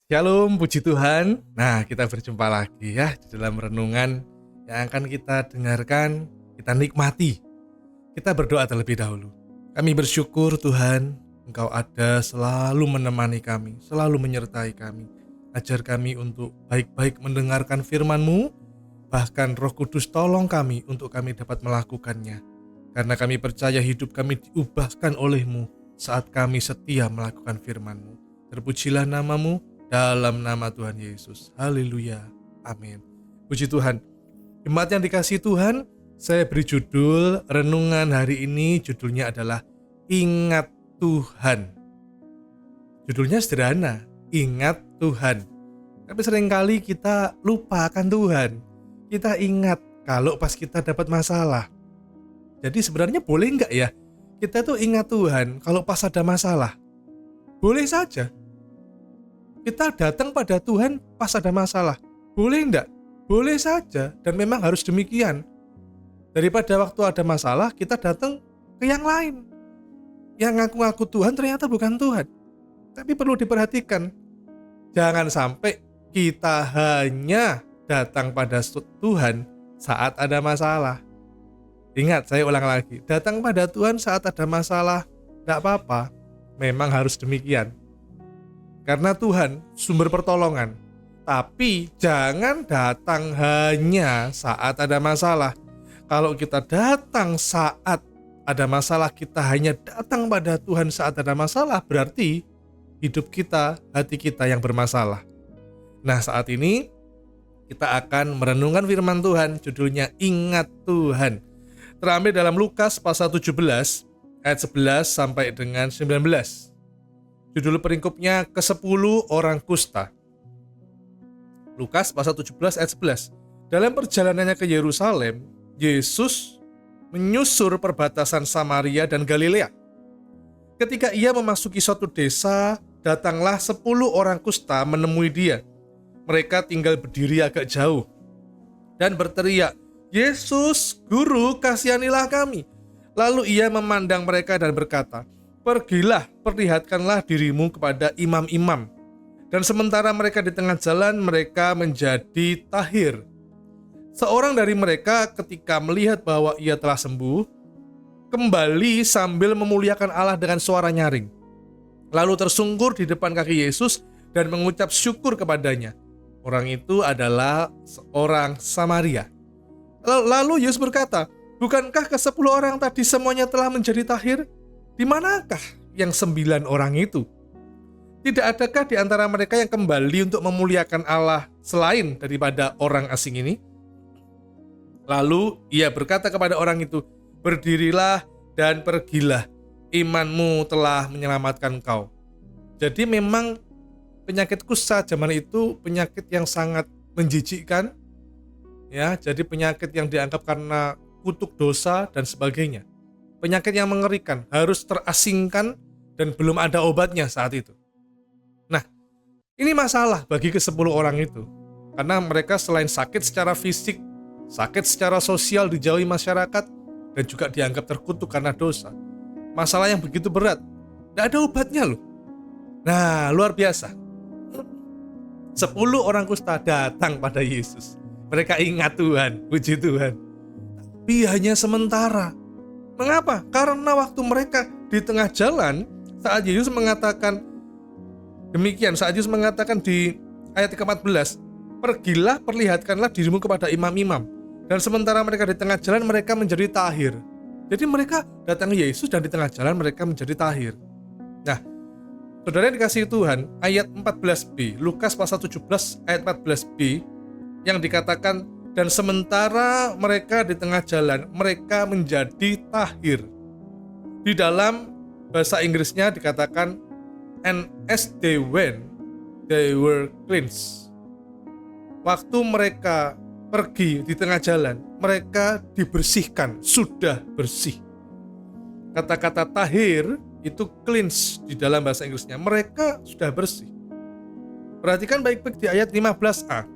Shalom, puji Tuhan. Nah, kita berjumpa lagi ya di dalam renungan yang akan kita dengarkan, kita nikmati. Kita berdoa terlebih dahulu. Kami bersyukur Tuhan, Engkau ada selalu menemani kami, selalu menyertai kami. Ajar kami untuk baik-baik mendengarkan firman-Mu, bahkan Roh Kudus tolong kami untuk kami dapat melakukannya. Karena kami percaya hidup kami diubahkan oleh-Mu saat kami setia melakukan firman-Mu. Terpujilah nama-Mu, dalam nama Tuhan Yesus. Haleluya. Amin. Puji Tuhan. Jemaat yang dikasihi Tuhan, saya beri judul renungan hari ini, judulnya adalah Ingat Tuhan. Judulnya sederhana, Ingat Tuhan. Tapi seringkali kita lupa akan Tuhan. Kita ingat kalau pas kita dapat masalah. Jadi sebenarnya boleh enggak ya kita tuh ingat Tuhan kalau pas ada masalah? Boleh saja. Kita datang pada Tuhan pas ada masalah. Boleh enggak? Boleh saja, dan memang harus demikian. Daripada waktu ada masalah, kita datang ke yang lain. Yang ngaku-ngaku Tuhan ternyata bukan Tuhan. Tapi perlu diperhatikan. Jangan sampai kita hanya datang pada Tuhan saat ada masalah. Ingat, saya ulang lagi. Datang pada Tuhan saat ada masalah, enggak apa-apa. Memang harus demikian. Karena Tuhan sumber pertolongan. Tapi jangan datang hanya saat ada masalah. Kalau kita datang saat ada masalah, kita hanya datang pada Tuhan saat ada masalah, berarti hidup kita, hati kita yang bermasalah. Nah, saat ini kita akan merenungkan firman Tuhan, judulnya Ingat Tuhan. Terambil dalam Lukas pasal 17 ayat 11 sampai dengan 19. Judul peringkupnya ke-10 orang kusta. Lukas pasal 17 ayat 11. Dalam perjalanannya ke Yerusalem, Yesus menyusur perbatasan Samaria dan Galilea. Ketika ia memasuki suatu desa, datanglah 10 orang kusta menemui dia. Mereka tinggal berdiri agak jauh dan berteriak, "Yesus, Guru, kasihanilah kami." Lalu ia memandang mereka dan berkata, "Pergilah, perlihatkanlah dirimu kepada imam-imam." Dan sementara mereka di tengah jalan, mereka menjadi tahir. Seorang dari mereka ketika melihat bahwa ia telah sembuh, kembali sambil memuliakan Allah dengan suara nyaring. Lalu tersungkur di depan kaki Yesus dan mengucap syukur kepadanya. Orang itu adalah seorang Samaria. Lalu Yesus berkata, "Bukankah ke-10 orang tadi semuanya telah menjadi tahir? Di manakah yang 9 orang itu? Tidak adakah di antara mereka yang kembali untuk memuliakan Allah selain daripada orang asing ini?" Lalu ia berkata kepada orang itu, "Berdirilah dan pergilah, imanmu telah menyelamatkan kau." Jadi memang penyakit kusta zaman itu penyakit yang sangat menjijikkan, ya. Jadi penyakit yang dianggap karena kutuk dosa dan sebagainya. Penyakit yang mengerikan, harus terasingkan dan belum ada obatnya saat itu. Nah, ini masalah bagi ke-10 orang itu. Karena mereka selain sakit secara fisik, sakit secara sosial, dijauhi masyarakat, dan juga dianggap terkutuk karena dosa. Masalah yang begitu berat, tidak ada obatnya loh. Nah, luar biasa. 10 orang kusta datang pada Yesus. Mereka ingat Tuhan, puji Tuhan. Tapi hanya sementara. Mengapa? Karena waktu mereka di tengah jalan, saat Yesus mengatakan demikian, saat Yesus mengatakan di ayat ke-14, "Pergilah, perlihatkanlah dirimu kepada imam-imam." Dan sementara mereka di tengah jalan, mereka menjadi tahir. Jadi mereka datang ke Yesus dan di tengah jalan mereka menjadi tahir. Nah, saudara yang dikasihi Tuhan, ayat 14b, Lukas pasal 17 ayat 14b, yang dikatakan, "Dan sementara mereka di tengah jalan, mereka menjadi tahir." Di dalam bahasa Inggrisnya dikatakan, "And as they went, they were cleansed." Waktu mereka pergi di tengah jalan, mereka dibersihkan, sudah bersih. Kata-kata tahir itu cleanse di dalam bahasa Inggrisnya. Mereka sudah bersih. Perhatikan baik-baik di ayat 15a.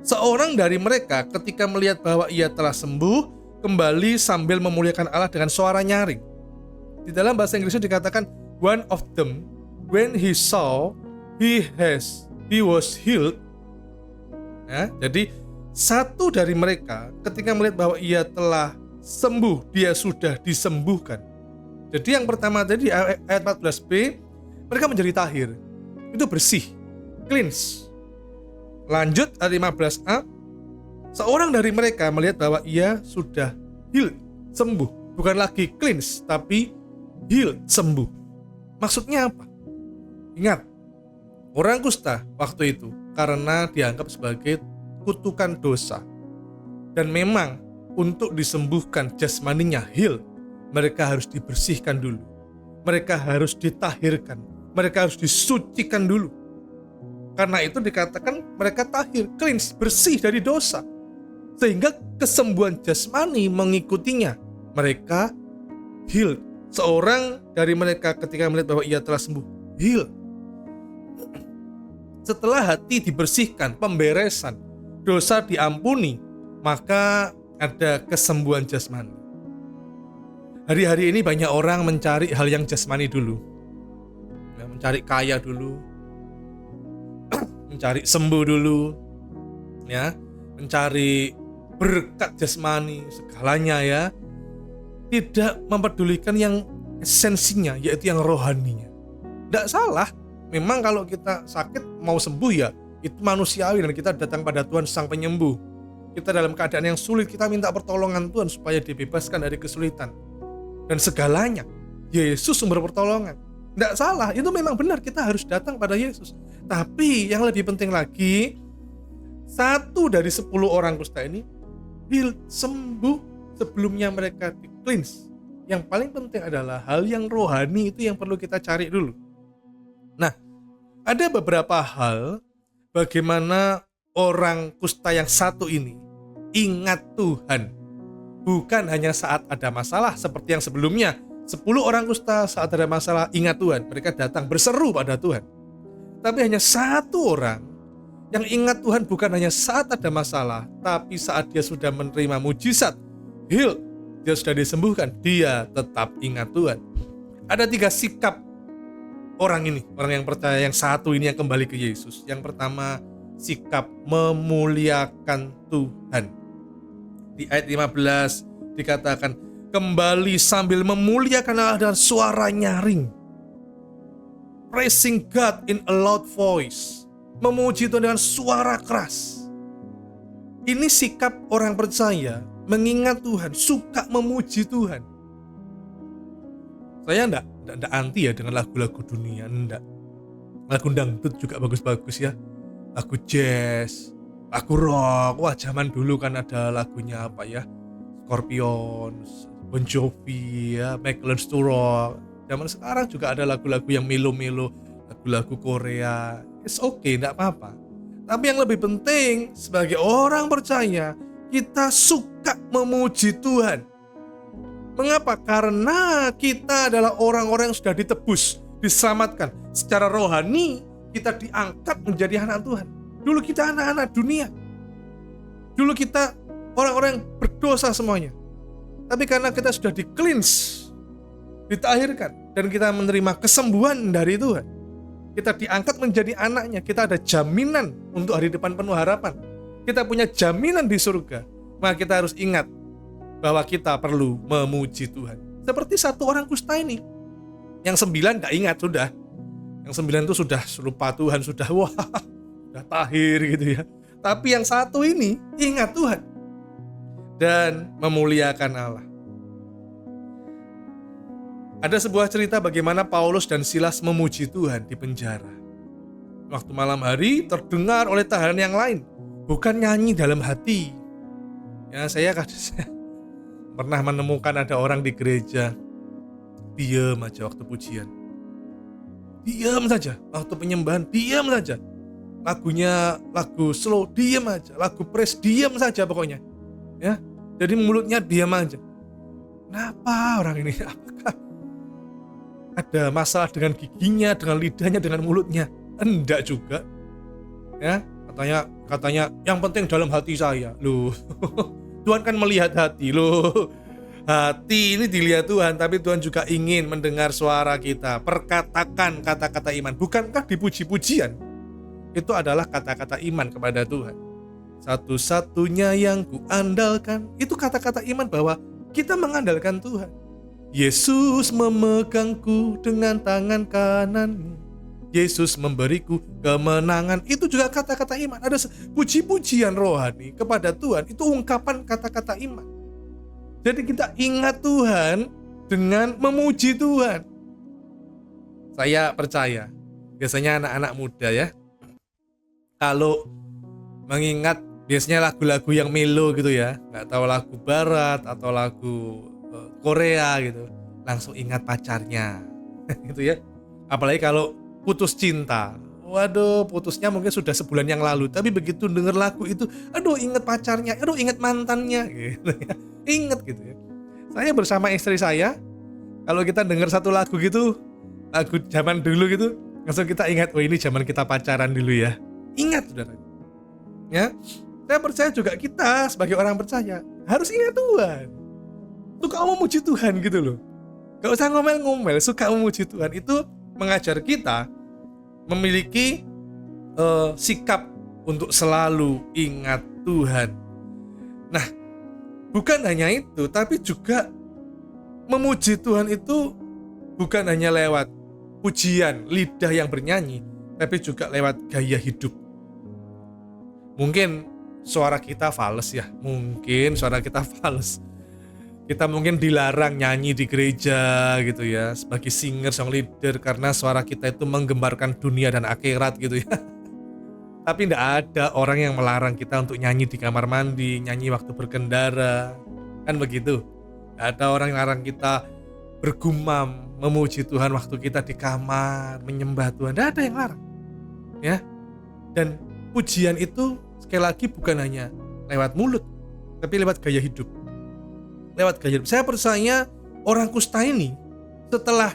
Seorang dari mereka ketika melihat bahwa ia telah sembuh, kembali sambil memuliakan Allah dengan suara nyaring. Di dalam bahasa Inggrisnya dikatakan, "One of them, when he saw he was healed. Ya, jadi satu dari mereka ketika melihat bahwa ia telah sembuh, dia sudah disembuhkan. Jadi yang pertama tadi ayat 14b, mereka menjadi tahir. Itu bersih, cleanse. Lanjut ayat 15a, seorang dari mereka melihat bahwa ia sudah healed, sembuh. Bukan lagi cleanse, tapi healed, sembuh. Maksudnya apa? Ingat, orang kusta waktu itu karena dianggap sebagai kutukan dosa. Dan memang untuk disembuhkan jasmaninya, heal, mereka harus dibersihkan dulu. Mereka harus ditahirkan. Mereka harus disucikan dulu. Karena itu dikatakan mereka tahir, cleanse, bersih dari dosa. Sehingga kesembuhan jasmani mengikutinya. Mereka heal. Seorang dari mereka ketika melihat bahwa ia telah sembuh, heal. Setelah hati dibersihkan, pemberesan, dosa diampuni, maka ada kesembuhan jasmani. Hari-hari ini banyak orang mencari hal yang jasmani dulu, ya, mencari kaya dulu, mencari sembuh dulu, ya, mencari berkat jasmani segalanya, ya, tidak mempedulikan yang esensinya, yaitu yang rohaninya. Tidak salah. Memang kalau kita sakit mau sembuh, ya itu manusiawi dan kita datang pada Tuhan Sang Penyembuh. Kita dalam keadaan yang sulit, kita minta pertolongan Tuhan supaya dibebaskan dari kesulitan. Dan segalanya Yesus sumber pertolongan. Tidak salah, itu memang benar, kita harus datang pada Yesus. Tapi yang lebih penting lagi, 1 dari 10 orang kusta ini healed, sembuh sebelumnya mereka di cleanse. Yang paling penting adalah hal yang rohani, itu yang perlu kita cari dulu. Nah, ada beberapa hal bagaimana orang kusta yang satu ini ingat Tuhan. Bukan hanya saat ada masalah seperti yang sebelumnya. 10 orang kusta saat ada masalah ingat Tuhan. Mereka datang berseru pada Tuhan. Tapi hanya 1 orang yang ingat Tuhan bukan hanya saat ada masalah, tapi saat dia sudah menerima mujizat, heal, dia sudah disembuhkan, dia tetap ingat Tuhan. Ada 3 sikap orang ini, orang yang percaya yang satu ini yang kembali ke Yesus. Yang pertama, sikap memuliakan Tuhan. Di ayat 15 dikatakan, kembali sambil memuliakan Allah dengan suara nyaring. Praising God in a loud voice. Memuji Tuhan dengan suara keras. Ini sikap orang percaya, mengingat Tuhan, suka memuji Tuhan. Saya enggak anti ya dengan lagu-lagu dunia, enggak. Lagu dangdut juga bagus-bagus ya. Lagu jazz, lagu rock. Wah, zaman dulu kan ada lagunya apa ya? Scorpions, Bon Jovi ya, Michael Stuhlbarg. Zaman sekarang juga ada lagu-lagu yang melo-melo, lagu-lagu Korea. It's okay, enggak apa-apa. Tapi yang lebih penting sebagai orang percaya, kita suka memuji Tuhan. Mengapa? Karena kita adalah orang-orang yang sudah ditebus, diselamatkan. Secara rohani, kita diangkat menjadi anak Tuhan. Dulu kita anak-anak dunia. Dulu kita orang-orang yang berdosa semuanya. Tapi karena kita sudah di-cleanse, ditahirkan, dan kita menerima kesembuhan dari Tuhan, kita diangkat menjadi anaknya. Kita ada jaminan untuk hari depan penuh harapan. Kita punya jaminan di surga. Maka kita harus ingat bahwa kita perlu memuji Tuhan. Seperti 1 orang kusta ini. Yang 9 gak ingat sudah. Yang 9 itu sudah lupa Tuhan, sudah tahir gitu ya. Tapi yang 1 ini ingat Tuhan dan memuliakan Allah. Ada sebuah cerita bagaimana Paulus dan Silas memuji Tuhan di penjara. Waktu malam hari terdengar oleh tahanan yang lain, bukan nyanyi dalam hati. Ya, saya pernah menemukan ada orang di gereja diam aja waktu pujian, diam saja waktu penyembahan, diam saja. Lagunya lagu slow, diam aja. Lagu praise, diam saja pokoknya. Ya, jadi mulutnya diam aja. Kenapa orang ini? Apakah ada masalah dengan giginya, dengan lidahnya, dengan mulutnya? Enggak juga. Ya, katanya yang penting dalam hati saya. Loh, Tuhan kan melihat hati loh. Hati ini dilihat Tuhan, tapi Tuhan juga ingin mendengar suara kita. Perkatakan kata-kata iman. Bukankah dipuji-pujian? Itu adalah kata-kata iman kepada Tuhan. Satu-satunya yang kuandalkan. Itu kata-kata iman bahwa kita mengandalkan Tuhan. Yesus memegangku dengan tangan kananmu. Yesus memberiku kemenangan. Itu juga kata-kata iman. Ada puji-pujian rohani kepada Tuhan. Itu ungkapan kata-kata iman. Jadi kita ingat Tuhan dengan memuji Tuhan. Saya percaya, biasanya anak-anak muda ya, kalau mengingat biasanya lagu-lagu yang melo gitu ya, nggak tahu lagu barat atau lagu Korea gitu, langsung ingat pacarnya gitu ya. Apalagi kalau putus cinta, waduh putusnya mungkin sudah sebulan yang lalu, tapi begitu denger lagu itu, aduh ingat pacarnya, aduh ingat mantannya gitu ya. Ingat gitu ya. Saya bersama istri saya, kalau kita dengar satu lagu gitu, lagu zaman dulu gitu, langsung kita ingat, oh ini zaman kita pacaran dulu ya. Ingat saudara. Ya, saya percaya juga kita sebagai orang percaya harus ingat Tuhan. Suka memuji Tuhan gitu loh. Gak usah ngomel-ngomel, suka memuji Tuhan. Itu mengajar kita memiliki sikap untuk selalu ingat Tuhan. Nah, bukan hanya itu, tapi juga memuji Tuhan itu bukan hanya lewat pujian, lidah yang bernyanyi, tapi juga lewat gaya hidup. Mungkin suara kita fales ya, Kita mungkin dilarang nyanyi di gereja gitu ya, sebagai singer, song leader, karena suara kita itu menggembarkan dunia dan akhirat gitu ya. Tapi tidak ada orang yang melarang kita untuk nyanyi di kamar mandi, nyanyi waktu berkendara, kan begitu. Tidak ada orang yang larang kita bergumam, memuji Tuhan waktu kita di kamar, menyembah Tuhan. Tidak ada yang larang, ya. Dan pujian itu sekali lagi bukan hanya lewat mulut, tapi lewat gaya hidup. Saya percaya orang kusta ini setelah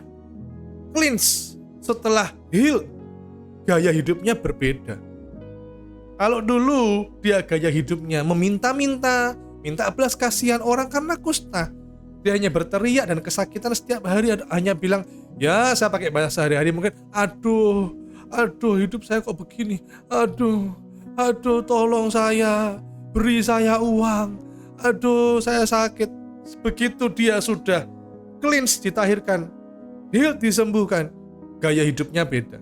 cleanse, setelah heal, gaya hidupnya berbeda. Kalau dulu dia gaya hidupnya meminta-minta, minta belas kasihan orang karena kusta. Dia hanya berteriak dan kesakitan setiap hari, hanya bilang, ya saya pakai bahasa sehari-hari mungkin, aduh hidup saya kok begini, aduh tolong saya, beri saya uang, aduh saya sakit. Begitu dia sudah cleanse, ditahirkan, heal, disembuhkan, gaya hidupnya beda.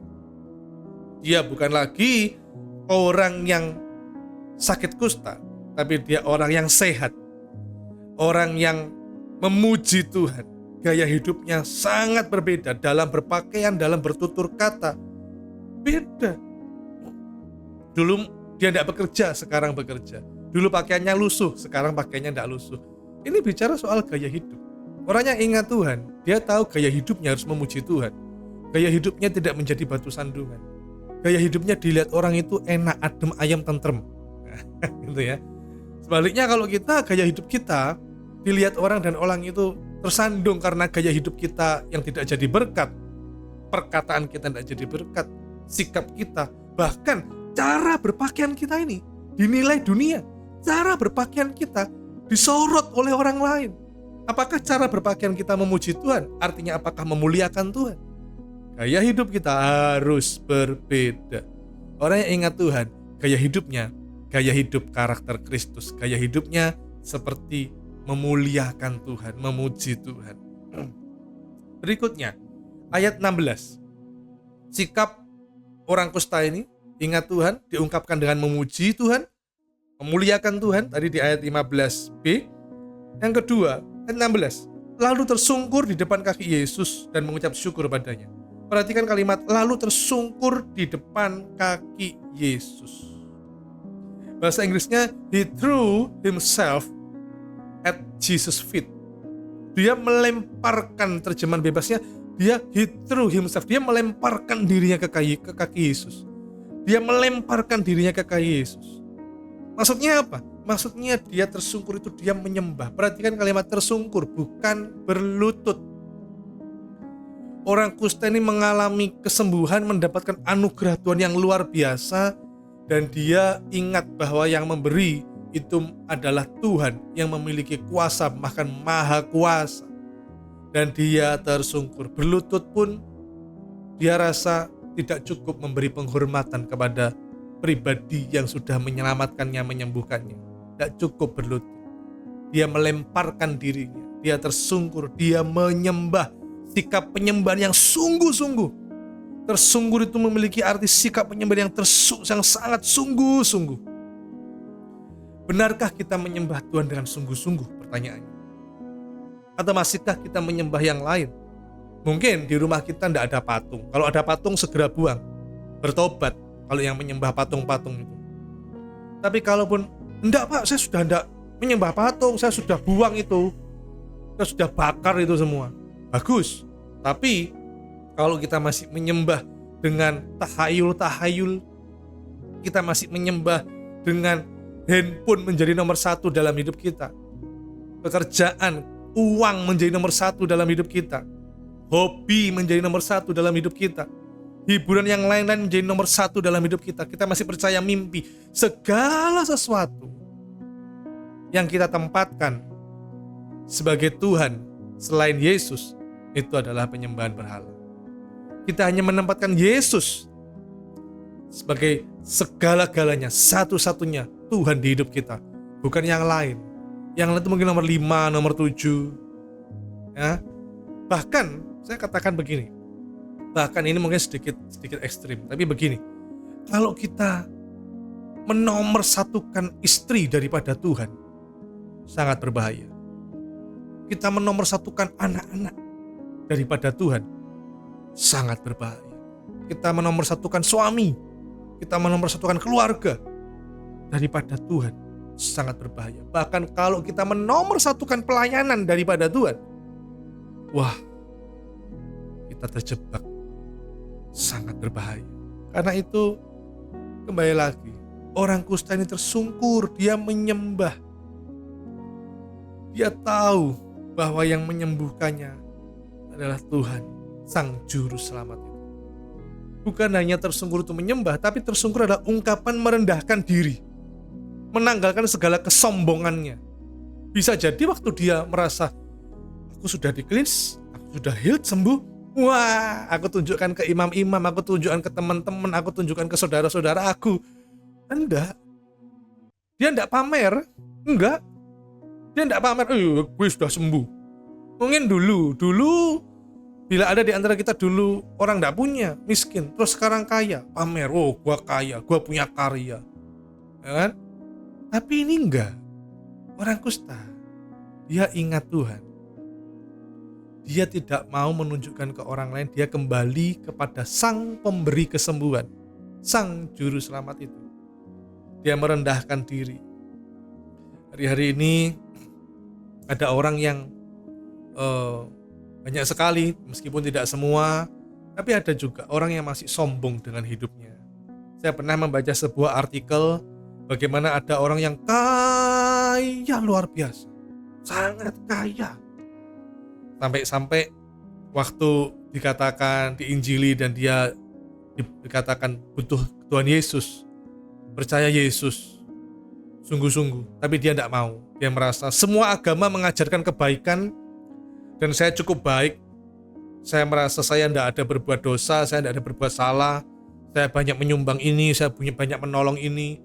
Dia bukan lagi orang yang sakit kusta, tapi dia orang yang sehat, orang yang memuji Tuhan. Gaya hidupnya sangat berbeda dalam berpakaian, dalam bertutur kata, beda. Dulu dia tidak bekerja, sekarang bekerja. Dulu pakaiannya lusuh, sekarang pakaiannya tidak lusuh. Ini bicara soal gaya hidup. Orang yang ingat Tuhan, dia tahu gaya hidupnya harus memuji Tuhan. Gaya hidupnya tidak menjadi batu sandungan. Gaya hidupnya dilihat orang itu enak, adem, ayem, tentrem. Gitu ya. Sebaliknya kalau kita, gaya hidup kita dilihat orang dan orang itu tersandung karena gaya hidup kita yang tidak jadi berkat, perkataan kita tidak jadi berkat, sikap kita, bahkan cara berpakaian kita ini dinilai dunia. Cara berpakaian kita disorot oleh orang lain. Apakah cara berpakaian kita memuji Tuhan? Artinya apakah memuliakan Tuhan? Gaya hidup kita harus berbeda. Orang yang ingat Tuhan, gaya hidupnya, gaya hidup karakter Kristus. Gaya hidupnya seperti memuliakan Tuhan, memuji Tuhan. Berikutnya, ayat 16. Sikap orang kusta ini, ingat Tuhan, diungkapkan dengan memuji Tuhan, memuliakan Tuhan, tadi di ayat 15b. Yang kedua, ayat 16. Lalu tersungkur di depan kaki Yesus dan mengucap syukur padanya. Perhatikan kalimat lalu tersungkur di depan kaki Yesus. Bahasa Inggrisnya, he threw himself at Jesus' feet. Dia melemparkan, terjemahan bebasnya, he threw himself, dia melemparkan dirinya ke kaki Yesus. Dia melemparkan dirinya ke kaki Yesus. Maksudnya apa? Maksudnya dia tersungkur itu dia menyembah. Perhatikan kalimat tersungkur, bukan berlutut. Orang kusta ini mengalami kesembuhan, mendapatkan anugerah Tuhan yang luar biasa, dan dia ingat bahwa yang memberi itu adalah Tuhan yang memiliki kuasa, bahkan maha kuasa. Dan dia tersungkur, berlutut pun dia rasa tidak cukup memberi penghormatan kepada pribadi yang sudah menyelamatkannya, menyembuhkannya. Tidak cukup berlutut. Dia melemparkan dirinya, dia tersungkur, dia menyembah. Sikap penyembahan yang sungguh-sungguh. Tersungkur itu memiliki arti sikap penyembahan yang sangat sungguh-sungguh. Benarkah kita menyembah Tuhan dengan sungguh-sungguh? Pertanyaannya. Atau masihkah kita menyembah yang lain? Mungkin di rumah kita tidak ada patung. Kalau ada patung segera buang. Bertobat kalau yang menyembah patung-patung itu. Tapi kalaupun enggak Pak, saya sudah enggak menyembah patung, saya sudah buang itu. Saya sudah bakar itu semua. Bagus. Tapi kalau kita masih menyembah dengan tahayul-tahayul, kita masih menyembah dengan handphone menjadi nomor satu dalam hidup kita, pekerjaan, uang menjadi nomor satu dalam hidup kita, hobi menjadi nomor satu dalam hidup kita, hiburan yang lain-lain menjadi nomor satu dalam hidup kita, kita masih percaya mimpi, segala sesuatu yang kita tempatkan sebagai Tuhan selain Yesus, itu adalah penyembahan berhala. Kita hanya menempatkan Yesus sebagai segala-galanya, satu-satunya Tuhan di hidup kita, bukan yang lain. Yang lain itu mungkin nomor 5, nomor 7 ya. Bahkan saya katakan begini, bahkan ini mungkin sedikit ekstrim, tapi begini, kalau kita menomorsatukan istri daripada Tuhan, sangat berbahaya. Kita menomorsatukan anak-anak daripada Tuhan, sangat berbahaya. Kita menomorsatukan suami, kita menomorsatukan keluarga daripada Tuhan, sangat berbahaya. Bahkan kalau kita menomorsatukan pelayanan daripada Tuhan, wah, kita terjebak, sangat berbahaya. Karena itu, kembali lagi, orang kusta ini tersungkur, dia menyembah. Dia tahu bahwa yang menyembuhkannya adalah Tuhan, Sang Juru Selamat itu. Bukan hanya tersungkur itu menyembah, tapi tersungkur adalah ungkapan merendahkan diri, menanggalkan segala kesombongannya. Bisa jadi waktu dia merasa, aku sudah di-cleanse, aku sudah healed, sembuh, wah, aku tunjukkan ke imam-imam, aku tunjukkan ke teman-teman, aku tunjukkan ke saudara-saudara aku. Enggak. Dia enggak pamer, enggak. Dia enggak pamer, gue sudah sembuh. Mungkin dulu bila ada di antara kita dulu orang enggak punya, miskin, terus sekarang kaya, pamer, gue kaya, gue punya karya, ya kan? Tapi ini enggak. Orang kusta, dia ingat Tuhan. Dia tidak mau menunjukkan ke orang lain, dia kembali kepada Sang Pemberi kesembuhan, Sang Juru Selamat itu. Dia merendahkan diri. Hari-hari ini ada orang yang banyak sekali, meskipun tidak semua, tapi ada juga orang yang masih sombong dengan hidupnya. Saya pernah membaca sebuah artikel bagaimana ada orang yang kaya luar biasa, sangat kaya. Sampai-sampai waktu dikatakan diinjili dan dia dikatakan butuh Tuhan Yesus, percaya Yesus sungguh-sungguh, tapi dia tidak mau. Dia merasa semua agama mengajarkan kebaikan dan saya cukup baik. Saya merasa saya tidak ada berbuat dosa, saya tidak ada berbuat salah, saya banyak menyumbang ini, saya punya banyak menolong ini.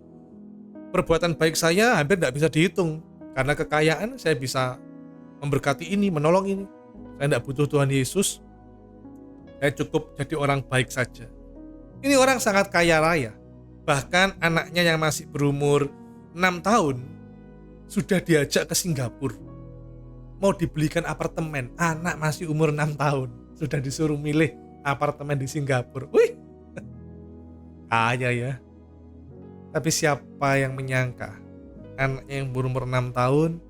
Perbuatan baik saya hampir tidak bisa dihitung. Karena kekayaan saya bisa memberkati ini, menolong ini. Saya tidak butuh Tuhan Yesus, saya cukup jadi orang baik saja. Ini orang sangat kaya raya. Bahkan anaknya yang masih berumur 6 tahun sudah diajak ke Singapura, mau dibelikan apartemen. Anak masih umur 6 tahun sudah disuruh milih apartemen di Singapura. Wih, kaya ya. Tapi siapa yang menyangka anaknya yang berumur 6 tahun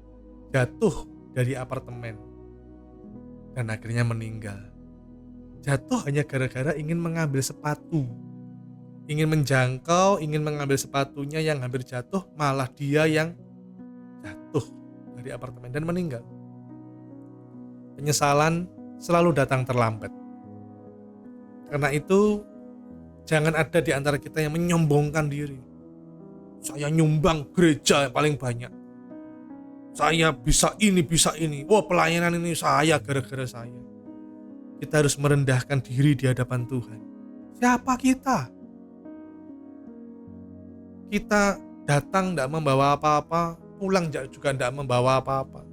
jatuh dari apartemen dan akhirnya meninggal. Jatuh hanya gara-gara ingin mengambil sepatu, ingin menjangkau, ingin mengambil sepatunya yang hampir jatuh, malah dia yang jatuh dari apartemen dan meninggal. Penyesalan selalu datang terlambat. Karena itu, jangan ada di antara kita yang menyombongkan diri. Saya nyumbang gereja yang paling banyak. Saya bisa ini, bisa ini. Wah, pelayanan ini saya gara-gara saya. Kita harus merendahkan diri di hadapan Tuhan. Siapa kita? Kita datang tidak membawa apa-apa, pulang juga tidak membawa apa-apa.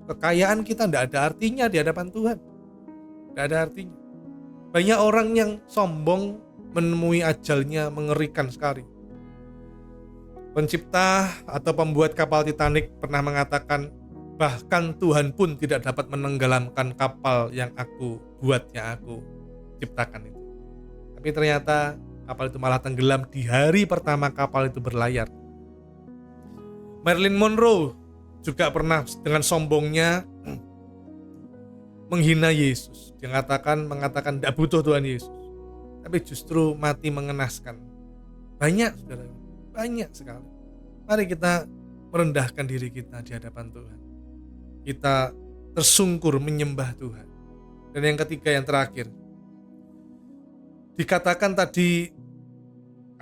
Kekayaan kita tidak ada artinya di hadapan Tuhan. Tidak ada artinya. Banyak orang yang sombong menemui ajalnya, mengerikan sekali. Pencipta atau pembuat kapal Titanic pernah mengatakan, bahkan Tuhan pun tidak dapat menenggelamkan kapal yang aku buat, yang aku ciptakan itu. Tapi ternyata kapal itu malah tenggelam di hari pertama kapal itu berlayar. Marilyn Monroe juga pernah dengan sombongnya menghina Yesus. Dia mengatakan tidak butuh Tuhan Yesus. Tapi justru mati mengenaskan. Banyak, saudara, banyak sekali. Mari kita merendahkan diri kita di hadapan Tuhan. Kita tersungkur menyembah Tuhan. Dan yang ketiga, yang terakhir, dikatakan tadi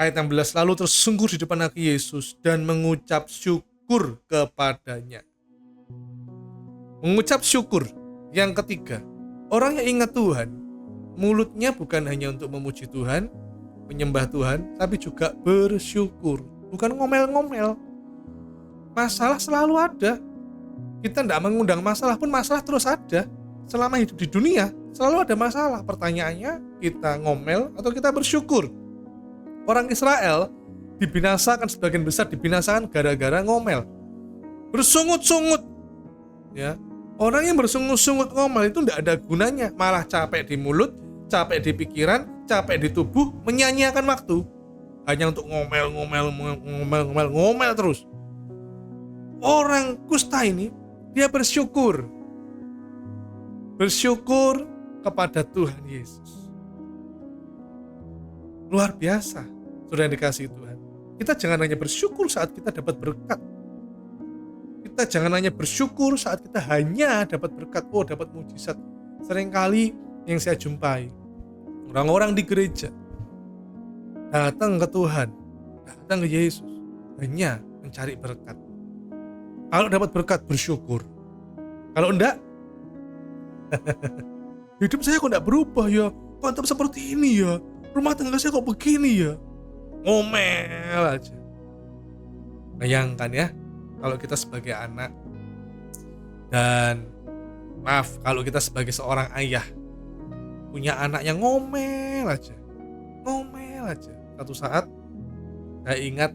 ayat 16, lalu tersungkur di depan kaki Yesus dan mengucap syukur kepadanya. Mengucap syukur. Yang ketiga, orang yang ingat Tuhan, mulutnya bukan hanya untuk memuji Tuhan, menyembah Tuhan, tapi juga bersyukur. Bukan ngomel-ngomel. Masalah selalu ada. Kita tidak mengundang masalah pun masalah terus ada. Selama hidup di dunia, selalu ada masalah. Pertanyaannya, kita ngomel atau kita bersyukur? Orang Israel dibinasakan, sebagian besar dibinasakan gara-gara ngomel. Bersungut-sungut. Ya. Orang yang bersungut-sungut ngomel itu tidak ada gunanya. Malah capek di mulut, capek di pikiran, capek di tubuh, menyanyiakan waktu. Hanya untuk ngomel terus. Orang kusta ini, dia bersyukur. Bersyukur kepada Tuhan Yesus. Luar biasa, saudara yang dikasihi Tuhan. Kita jangan hanya bersyukur saat kita dapat berkat. Kita jangan hanya bersyukur saat kita hanya dapat berkat, dapat mujizat. Seringkali yang saya jumpai, orang-orang di gereja datang ke Tuhan, datang ke Yesus, hanya mencari berkat. Kalau dapat berkat, bersyukur. Kalau enggak, hidup saya kok enggak berubah ya, kok tetap seperti ini ya, rumah tangga saya kok begini ya. Ngomel aja. Bayangkan ya, kalau kita sebagai anak, dan maaf, kalau kita sebagai seorang ayah punya anak yang ngomel aja. Satu saat saya ingat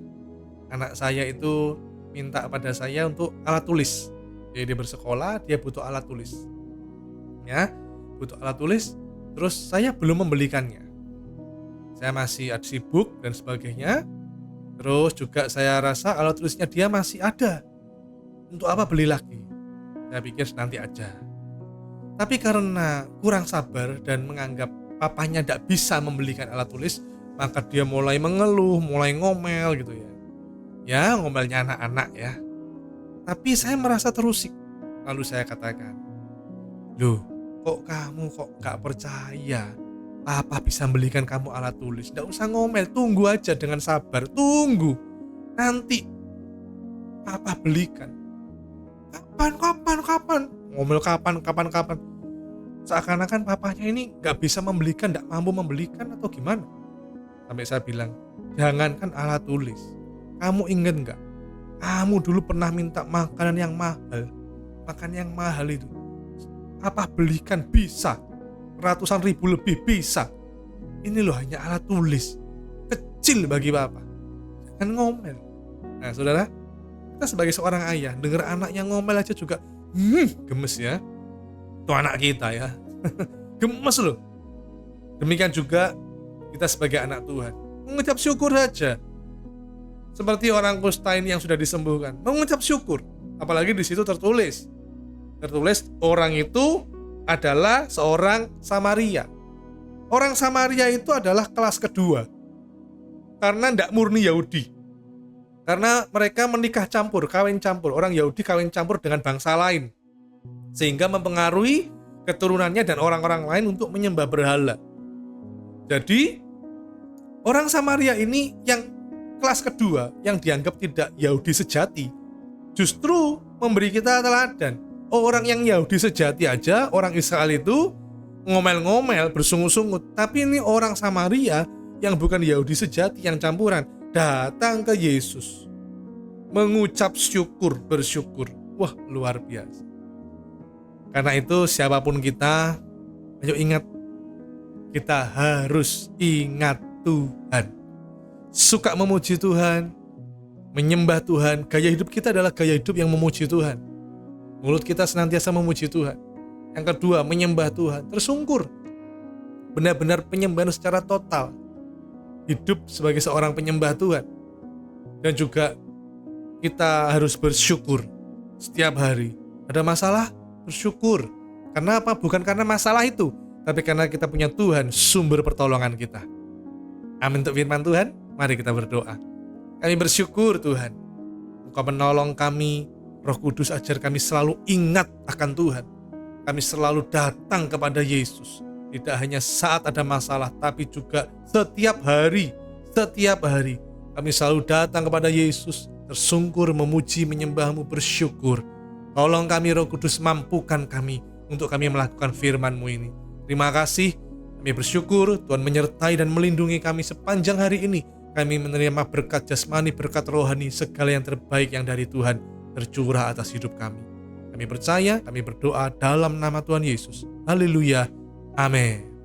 anak saya itu minta pada saya untuk alat tulis. Jadi dia bersekolah, dia butuh alat tulis. Ya, butuh alat tulis, terus saya belum membelikannya. Saya masih sibuk dan sebagainya. Terus juga saya rasa alat tulisnya dia masih ada. Untuk apa beli lagi? Saya pikir nanti aja. Tapi karena kurang sabar dan menganggap papanya tidak bisa membelikan alat tulis, maka dia mulai mengeluh, mulai ngomel gitu ya. Ya, ngomelnya anak-anak ya. Tapi saya merasa terusik. Lalu saya katakan, loh, kok kamu gak percaya Papa bisa belikan kamu alat tulis? Nggak usah ngomel, tunggu aja dengan sabar, tunggu. Nanti Papa belikan. Kapan? Ngomel kapan? Seakan-akan papanya ini nggak bisa membelikan, nggak mampu membelikan atau gimana? Sampai saya bilang, jangankan alat tulis. Kamu ingat nggak? Kamu dulu pernah minta makanan yang mahal. Makanan yang mahal itu Papa belikan bisa. Ratusan ribu lebih bisa. Ini loh hanya alat tulis. Kecil bagi Papa. Jangan ngomel. Nah saudara, kita sebagai seorang ayah, dengar anaknya ngomel aja juga gemes ya. Itu anak kita ya. Gemes loh. Demikian juga kita sebagai anak Tuhan, mengucap syukur saja. Seperti orang kusta ini yang sudah disembuhkan, mengucap syukur. Apalagi di situ tertulis orang itu adalah seorang Samaria. Orang Samaria itu adalah kelas kedua. Karena tidak murni Yahudi. Karena mereka menikah campur, kawin campur. Orang Yahudi kawin campur dengan bangsa lain. Sehingga mempengaruhi keturunannya dan orang-orang lain untuk menyembah berhala. Jadi, orang Samaria ini yang kelas kedua yang dianggap tidak Yahudi sejati justru memberi kita teladan. Orang yang Yahudi sejati aja, orang Israel itu ngomel-ngomel, bersungut-sungut. Tapi ini orang Samaria yang bukan Yahudi sejati, yang campuran, datang ke Yesus, mengucap syukur, bersyukur. Wah, luar biasa. Karena itu siapapun kita, ayo ingat, kita harus ingat Tuhan. Suka memuji Tuhan, menyembah Tuhan. Gaya hidup kita adalah gaya hidup yang memuji Tuhan. Mulut kita senantiasa memuji Tuhan. Yang kedua, menyembah Tuhan, tersungkur. Benar-benar penyembahan secara total. Hidup sebagai seorang penyembah Tuhan. Dan juga kita harus bersyukur setiap hari. Ada masalah, bersyukur. Karena apa? Bukan karena masalah itu, tapi karena kita punya Tuhan, sumber pertolongan kita. Amin untuk firman Tuhan. Mari kita berdoa. Kami bersyukur Tuhan, Engkau menolong kami. Roh Kudus ajar kami selalu ingat akan Tuhan. Kami selalu datang kepada Yesus. Tidak hanya saat ada masalah, tapi juga setiap hari. Setiap hari kami selalu datang kepada Yesus, tersungkur, memuji, menyembah-Mu, bersyukur. Tolong kami Roh Kudus, mampukan kami untuk kami melakukan firman-Mu ini. Terima kasih, kami bersyukur Tuhan menyertai dan melindungi kami sepanjang hari ini. Kami menerima berkat jasmani, berkat rohani, segala yang terbaik yang dari Tuhan tercurah atas hidup kami. Kami percaya, kami berdoa dalam nama Tuhan Yesus. Haleluya. Amin.